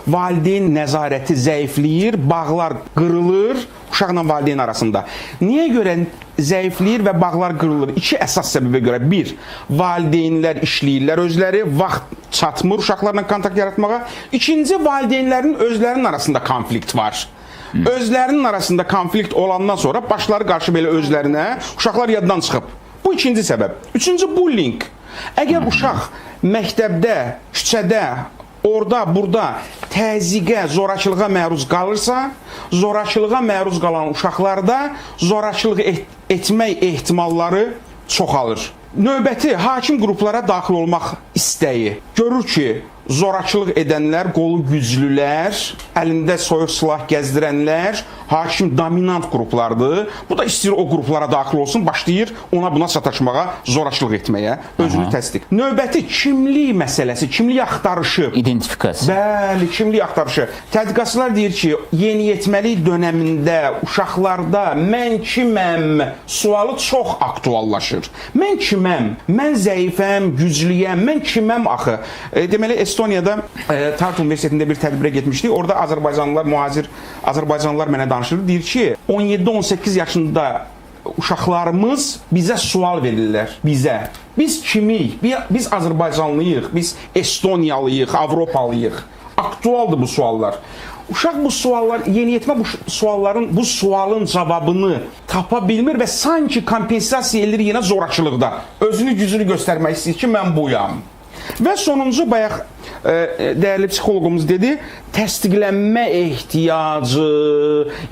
valideyn nəzarəti zəifləyir, bağlar qırılır uşaqla valideyn arasında. Niyə görə zəifləyir və bağlar qırılır? İki əsas səbəbə görə. Bir, valideynlər işləyirlər özləri, vaxt çatmır uşaqlarla kontakt yaratmağa. İkinci, valideynlərin özlərinin arasında konflikt var. Özlərinin arasında konflikt olandan sonra başları qarşı belə özlərinə, uşaqlar yaddan çıxıb. Bu ikinci səbəb. Üçüncü, bullying. Əgər uşaq məktəbdə, küçədə, orada, burada təzyiqə, zorakılığa məruz qalırsa, zorakılığa məruz qalan uşaqlarda zorakılıq etmək ehtimalları çoxalır. Növbəti, hakim qruplara daxil olmaq istəyi. Görür ki, zorakılıq edənlər, qolu güclülər, əlində soyuq silah gəzdirənlər, hakim dominant qruplardır. Bu da istəyir o qruplara daxil olsun, başlayır ona buna sataşmağa, zorakılıq etməyə, özünü təsdiq. Növbəti, kimlik məsələsi, kimlik axtarışı. İdentifikasiya. Bəli, kimlik axtarışı. Tədqiqatçılar deyir ki, yeniyetməlik dönəmində uşaqlarda mən kiməm sualı çox aktuallaşır. Mən kiməm? Mən zəifəm, güclüyəm, mən kiməm axı? Deməli, Estoniyada Tartu Universitetində bir tədbirə getmişdik. Orada Azərbaycanlılar, mühacir Azərbaycanlılar mənə danışır. Deyir ki, 17-18 yaşında uşaqlarımız bizə sual verirlər. Bizə. Biz kimik? Biz Azərbaycanlıyıq, biz Estoniyalıyıq, Avropalıyıq. Aktualdır bu suallar. Uşaq bu suallar, yeniyetmə bu sualın cavabını tapa bilmir və sanki kompensasiya edir yenə zorakılıqda. Özünü gücünü göstərmək istəyir ki, mən buyam. Və sonuncu, bayaq dəyərli psixologumuz dedi, təsdiqlənmə ehtiyacı,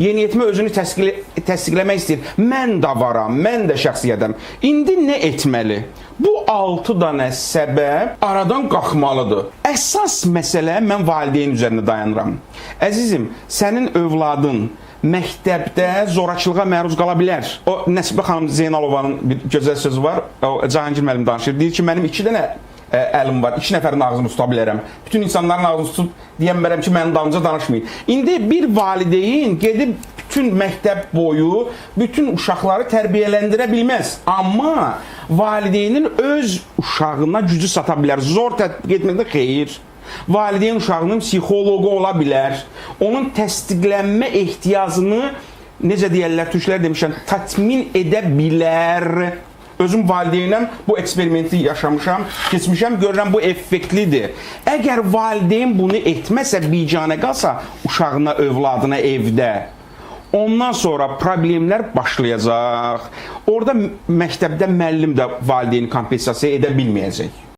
yeniyetmə özünü təsdiqləmək istəyir. Mən də varam, mən də şəxsiyyətəm. İndi nə etməli? Bu 6 dənə səbəb aradan qalxmalıdır. Əsas məsələ mən valideyn üzərində dayanıram. Əzizim, sənin övladın məktəbdə zorakılığa məruz qala bilər. O Nəsibə xanım Zeynalovanın bir gözəl sözü var. O Cahangir müəllim danışır. Deyir ki, mənim 2 dənə əlim var. 2 nəfərin ağzını tuta bilərəm. Bütün insanların ağzını tutub deyəmərəm ki, mənim dalınca danışmayın. İndi bir valideyn gedib bütün məktəb boyu bütün uşaqları tərbiyələndirə bilməz. Amma valideynin öz uşağına gücü sata bilər. Zor tətbiq etməkdə xeyir. Valideyn uşağının psixoloqu ola bilər. Onun təsdiqlənmə ehtiyacını, necə deyərlər, türklər demişəm, tatmin edə bilər. Özüm valideynəm, bu eksperimenti yaşamışam, keçmişəm, görürəm bu effektlidir. Əgər valideyn bunu etməsə, bicanə qalsa uşağına, övladına evdə, ondan sonra problemlər başlayacaq. Orada məktəbdə müəllim də valideyni kompensasiya edə bilməyəcək.